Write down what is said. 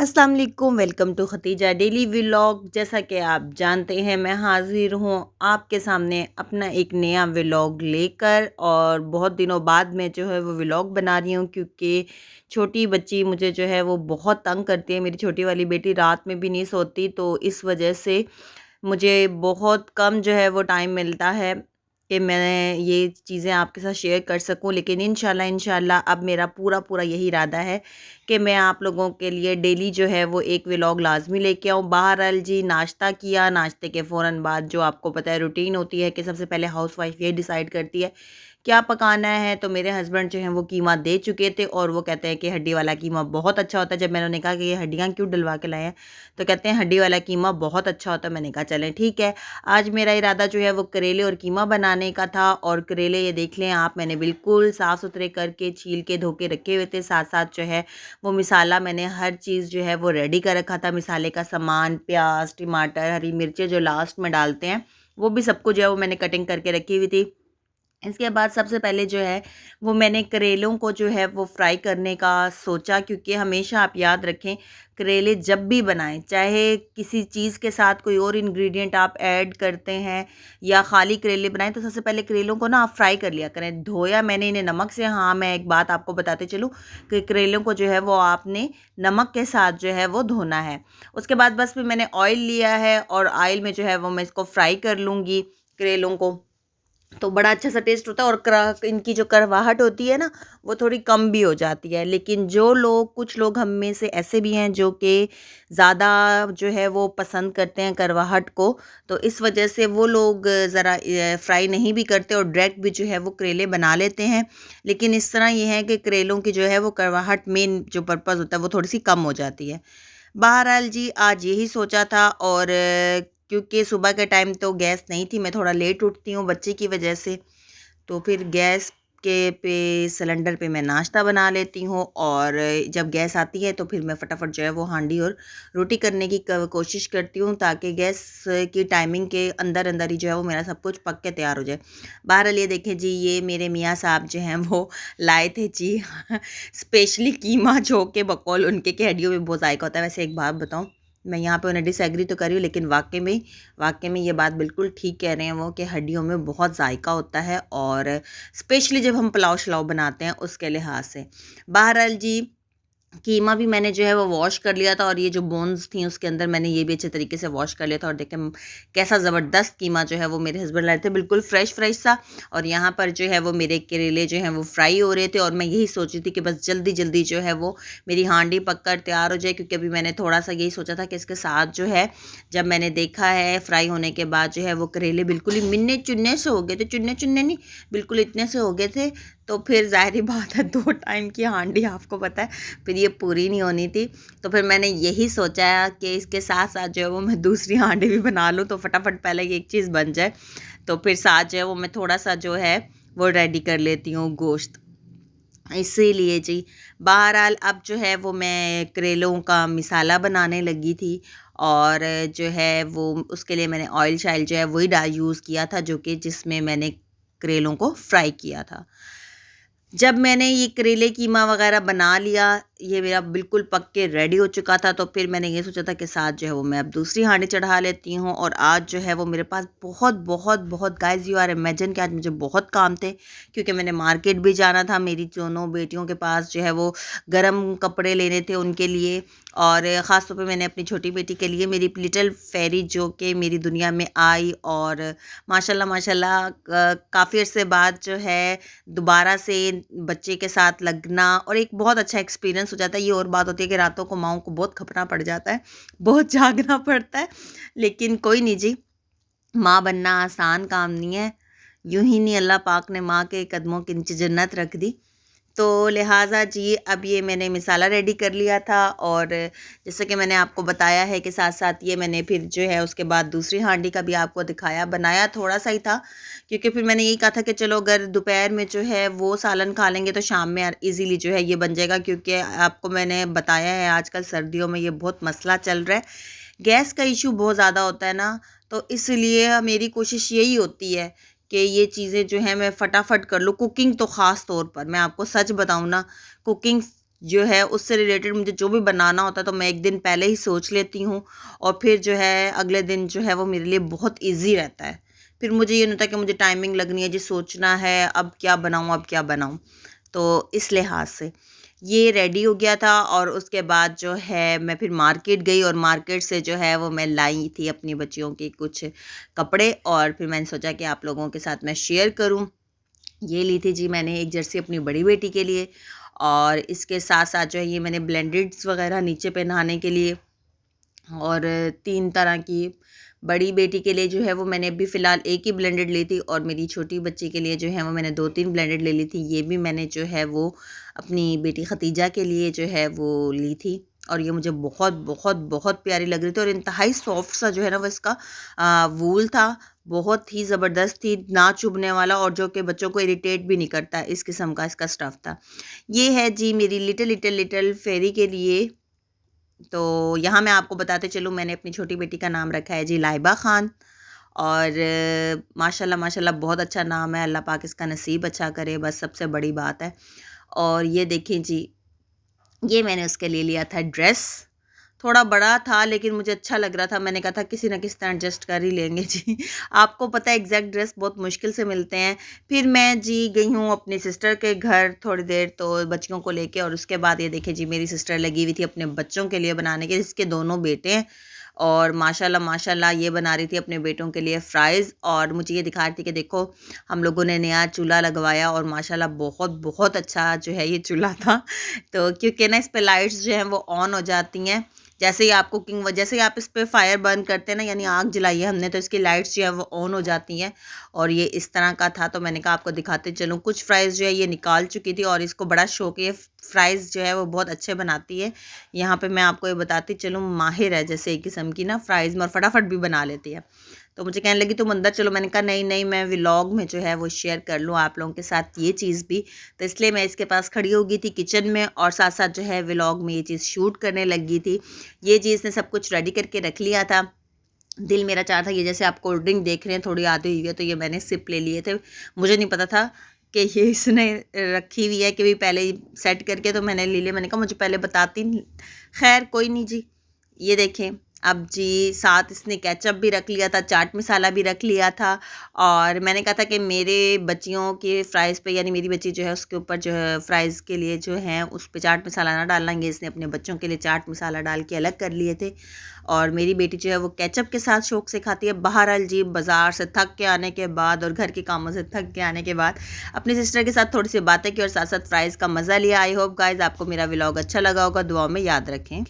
अस्सलाम वालेकुम, welcome to Khatija daily vlog. जैसा कि आप जानते हैं, मैं हाज़िर हूँ आपके सामने अपना एक नया व्लॉग लेकर। और बहुत दिनों बाद मैं जो है वो व्लॉग बना रही हूँ, क्योंकि छोटी बच्ची मुझे जो है वो बहुत तंग करती है। मेरी छोटी वाली बेटी रात में भी नहीं सोती, तो इस वजह से मुझे बहुत कम जो है वो टाइम मिलता है कि मैं ये चीज़ें आपके साथ शेयर कर सकूं। लेकिन इंशाल्लाह अब मेरा पूरा पूरा यही इरादा है कि मैं आप लोगों के लिए डेली जो है वो एक व्लॉग लाजमी लेके आऊँ। बहरहाल जी, नाश्ता किया, नाश्ते के फ़ौरन बाद जो आपको पता है रूटीन होती है कि सबसे पहले हाउसवाइफ ये डिसाइड करती है क्या पकाना है। तो मेरे हस्बैंड जो हैं वो कीमा दे चुके थे और वो कहते हैं कि हड्डी वाला कीमा बहुत अच्छा होता है। जब मैंने उन्हें कहा कि ये हड्डियाँ क्यों डलवा के लाए हैं, तो कहते हैं हड्डी वाला कीमा बहुत अच्छा होता है। मैंने कहा चलें ठीक है। आज मेरा इरादा जो है वो करेले और कीमा बनाने का था। और करेले ये देख लें आप, मैंने बिल्कुल साफ़ सुथरे करके छील के धो के रखे हुए थे। साथ साथ जो है वो मिसाला मैंने हर चीज़ जो है वो रेडी कर रखा था। मिसाले का सामान, प्याज, टमाटर, हरी मिर्चें जो लास्ट में डालते हैं, वो भी सब कुछ जो है वो मैंने कटिंग करके रखी हुई थी। इसके बाद सबसे पहले जो है वो मैंने करेलों को जो है वो फ्राई करने का सोचा, क्योंकि हमेशा आप याद रखें, करेले जब भी बनाएं, चाहे किसी चीज़ के साथ कोई और इंग्रेडिएंट आप ऐड करते हैं या खाली करेले बनाएं, तो सबसे पहले करेलों को ना आप फ्राई कर लिया करें। धोया मैंने इन्हें नमक से। हाँ, मैं एक बात आपको बताते चलूँ कि करेलों को जो है वो आपने नमक के साथ जो है वो धोना है। उसके बाद बस फिर मैंने ऑयल लिया है और ऑयल में जो है वो मैं इसको फ्राई कर लूँगी करेलों को। तो बड़ा अच्छा सा टेस्ट होता है। और इनकी जो कड़वाहट होती है ना, वो थोड़ी कम भी हो जाती है। लेकिन जो लोग, कुछ लोग हम में से ऐसे भी हैं जो कि ज़्यादा जो है वो पसंद करते हैं कड़वाहट को, तो इस वजह से वो लोग ज़रा फ्राई नहीं भी करते और डायरेक्ट भी जो है वो करेले बना लेते हैं। लेकिन इस तरह ये है कि करेलों की जो है वो कड़वाहट, मेन जो पर्पज़ होता है, वो थोड़ी सी कम हो जाती है। बहरहाल जी, आज यही सोचा था। और क्योंकि सुबह के टाइम तो गैस नहीं थी, मैं थोड़ा लेट उठती हूँ बच्चे की वजह से, तो फिर गैस के पे सिलेंडर पे मैं नाश्ता बना लेती हूँ। और जब गैस आती है तो फिर मैं फटाफट जो है वो हांडी और रोटी करने की कोशिश करती हूँ, ताकि गैस की टाइमिंग के अंदर अंदर ही जो है वो मेरा सब कुछ पक के तैयार हो जाए। बहरहाल ये देखें जी, ये मेरे मियाँ साहब जो हैं वो लाए थे जी स्पेशली कीमा, जो कि बकौल उनके की हड्डियों में बहुत जायका होता है। वैसे एक बात बताऊँ, मैं यहाँ पे उन्हें डिसएग्री तो कर रही हूँ, लेकिन वाक़ई में ये बात बिल्कुल ठीक कह रहे हैं वो, कि हड्डियों में बहुत जायका होता है। और स्पेशली जब हम पुलाव शलाव बनाते हैं उसके लिहाज से। बहरहाल जी, कीमा भी मैंने जो है वो वॉश कर लिया था, और ये जो बोन्स थी उसके अंदर मैंने ये भी अच्छे तरीके से वॉश कर लिया था। और देखें कैसा ज़बरदस्त कीमा जो है वो मेरे हस्बैंड लाए थे, बिल्कुल फ्रेश फ्रेश सा। और यहाँ पर जो है वो मेरे करेले जो हैं वो फ्राई हो रहे थे, और मैं यही सोच रही थी कि बस जल्दी जल्दी जो है वो मेरी हांडी पक कर तैयार हो जाए। क्योंकि अभी मैंने थोड़ा सा यही सोचा था कि इसके साथ जो है, जब मैंने देखा है फ्राई होने के बाद जो है वो करेले बिल्कुल ही मिन्ने चुन्ने से हो गए थे, चुन्ने चुन्ने नहीं, बिल्कुल इतने से हो गए थे। तो फिर ज़ाहिर बात है, 2 टाइम की हांडी आपको पता है, फिर ये पूरी नहीं होनी थी। तो फिर मैंने यही सोचा कि इसके साथ साथ जो है वो मैं दूसरी हांडी भी बना लूँ, तो फटाफट पहले ये एक चीज़ बन जाए। तो फिर साथ जो है वो मैं थोड़ा सा जो है वो रेडी कर लेती हूँ गोश्त, इसीलिए जी। बहरहाल अब जो है वो मैं करेलों का मिसाला बनाने लगी थी। और जो है वो उसके लिए मैंने ऑयल शायल जो है वही यूज़ किया था, जो कि जिसमें मैंने करेलों को फ्राई किया था। जब मैंने ये करेले कीमा वग़ैरह बना लिया, ये मेरा बिल्कुल पक के रेडी हो चुका था, तो फिर मैंने ये सोचा था कि साथ जो है वो मैं अब दूसरी हांडी चढ़ा लेती हूँ। और आज जो है वो मेरे पास बहुत बहुत बहुत, गाइज़ यू आर इमेजिन, कि आज मुझे बहुत काम थे, क्योंकि मैंने मार्केट भी जाना था। मेरी दोनों बेटियों के पास जो है वो गर्म कपड़े लेने थे उनके लिए। और ख़ास तौर पे मैंने अपनी छोटी बेटी के लिए, मेरी लिटिल फेरी जो कि मेरी दुनिया में आई, और माशाल्लाह माशाल्लाह काफ़ी अरसे बाद जो है दोबारा से बच्चे के साथ लगना, और एक बहुत अच्छा एक्सपीरियंस हो जाता है। ये और बात होती है कि रातों को माँओं को बहुत खपना पड़ जाता है, बहुत जागना पड़ता है। लेकिन कोई नहीं जी, माँ बनना आसान काम नहीं है। यूं ही नहीं अल्लाह पाक ने माँ के कदमों के नीचे जन्नत रख दी। तो लिहाजा जी, अब ये मैंने मिसाला रेडी कर लिया था। और जैसे कि मैंने आपको बताया है कि साथ साथ ये मैंने फिर जो है उसके बाद दूसरी हांडी का भी आपको दिखाया। बनाया थोड़ा सा ही था, क्योंकि फिर मैंने यही कहा था कि चलो अगर दोपहर में जो है वो सालन खा लेंगे, तो शाम में इजीली जो है ये बन जाएगा। क्योंकि आपको मैंने बताया है, आजकल सर्दियों में ये बहुत मसला चल रहा है, गैस का इशू बहुत ज़्यादा होता है ना। तो इसलिए मेरी कोशिश यही होती है कि ये चीज़ें जो हैं मैं फटाफट कर लूँ। कुकिंग तो ख़ास तौर पर मैं आपको सच बताऊँ ना, कुकिंग जो है उससे रिलेटेड मुझे जो भी बनाना होता है तो मैं एक दिन पहले ही सोच लेती हूँ और फिर जो है अगले दिन जो है वो मेरे लिए बहुत ईज़ी रहता है। फिर मुझे ये नहीं होता कि मुझे टाइमिंग लगनी है जी, सोचना है अब क्या बनाऊँ, अब क्या बनाऊँ? तो इस लिहाज से ये रेडी हो गया था और उसके बाद जो है मैं फिर मार्केट गई और मार्केट से जो है वो मैं लाई थी अपनी बच्चियों के कुछ कपड़े और फिर मैंने सोचा कि आप लोगों के साथ मैं शेयर करूं। ये ली थी जी मैंने एक जर्सी अपनी बड़ी बेटी के लिए और इसके साथ साथ जो है ये मैंने ब्लेंडेड्स वगैरह नीचे पहनाने के लिए और 3 तरह की। बड़ी बेटी के लिए जो है वो मैंने अभी फ़िलहाल एक ही ब्लेंडेड ली थी और मेरी छोटी बच्ची के लिए जो है वो मैंने 2-3 ब्लेंडेड ले ली थी। ये भी मैंने जो है वो अपनी बेटी खतीजा के लिए जो है वो ली थी और ये मुझे बहुत, बहुत, बहुत प्यारी लग रही थी और इंतहाई सॉफ्ट सा जो है ना वो इसका वूल था। बहुत ही ज़बरदस्त थी, ना चुभने वाला और जो कि बच्चों को इरिटेट भी नहीं करता, इस किस्म का इसका स्टफ़ था। ये है जी मेरी लिटिल, लिटिल, लिटिल फेरी के लिए। तो यहाँ मैं आपको बताते चलूँ मैंने अपनी छोटी बेटी का नाम रखा है जी लाइबा ख़ान और माशाल्लाह माशाल्लाह बहुत अच्छा नाम है, अल्लाह पाक इसका नसीब अच्छा करे, बस सबसे बड़ी बात है। और ये देखें जी, ये मैंने उसके लिए लिया था ड्रेस, थोड़ा बड़ा था लेकिन मुझे अच्छा लग रहा था, मैंने कहा था किसी न किसी तरह एडजस्ट कर ही लेंगे जी। आपको पता है एग्जैक्ट ड्रेस बहुत मुश्किल से मिलते हैं। फिर मैं जी गई हूँ अपनी सिस्टर के घर थोड़ी देर तो बच्चियों को लेके और उसके बाद ये देखिए जी मेरी सिस्टर लगी हुई थी अपने बच्चों के लिए बनाने के, जिसके दोनों बेटे हैं और माशाल्लाह माशाल्लाह ये बना रही थी अपने बेटों के लिए फ्राइज़ और मुझे ये दिखा रही थी कि देखो हम लोगों ने नया चूल्हा लगवाया और माशाल्लाह बहुत बहुत अच्छा जो है ये चूल्हा था। तो क्योंकि ना इस पे लाइट्स जो हैं वो ऑन हो जाती हैं, जैसे ही आप कुकिंग जैसे ही आप इस पे फायर बर्न करते हैं ना, यानी आग जलाई है हमने तो इसकी लाइट्स जो है वो ऑन हो जाती हैं और ये इस तरह का था। तो मैंने कहा आपको दिखाते चलूँ, कुछ फ्राइज़ जो है ये निकाल चुकी थी और इसको बड़ा शौक है, फ्राइज़ जो है वो बहुत अच्छे बनाती है। यहाँ पे मैं आपको ये बताती चलूँ, माहिर है जैसे एक किस्म की ना फ्राइज़ में और फटाफट भी बना लेती है। तो मुझे कहने लगी तुम अंदर चलो, मैंने कहा नहीं नहीं मैं व्लॉग में जो है वो शेयर कर लूँ आप लोगों के साथ ये चीज़ भी। तो इसलिए मैं इसके पास खड़ी हो गई थी किचन में और साथ साथ जो है व्लॉग में ये चीज़ शूट करने लगी थी। ये चीज़ ने सब कुछ रेडी करके रख लिया था। दिल मेरा चाह था ये जैसे आप कोल्ड ड्रिंक देख रहे हैं थोड़ी आधी हुई है तो ये मैंने सिप ले लिए थे। मुझे नहीं पता था कि ये इसने रखी हुई है कि भाई पहले ही सेट करके, तो मैंने ले लिया। मैंने कहा मुझे पहले बताती। खैर कोई नहीं जी। ये देखें अब जी साथ इसने केचप भी रख लिया था, चाट मसाला भी रख लिया था और मैंने कहा था कि मेरे बच्चियों के फ्राइज़ पे यानी मेरी बच्ची जो है उसके ऊपर जो है फ्राइज़ के लिए जो है उस पे चाट मसाला ना डालेंगे। इसने अपने बच्चों के लिए चाट मसाला डाल के अलग कर लिए थे और मेरी बेटी जो है वो केचप के साथ शौक से खाती है। बहरहाल जी बाज़ार से थक के आने के बाद और घर के कामों से थक के आने के बाद अपनी सिस्टर के साथ थोड़ी सी बातें की और साथ साथ फ्राइज़ का मज़ा लिया। आई होप गाइज़ आपको मेरा व्लॉग अच्छा लगा होगा, दुआओं में याद रखें।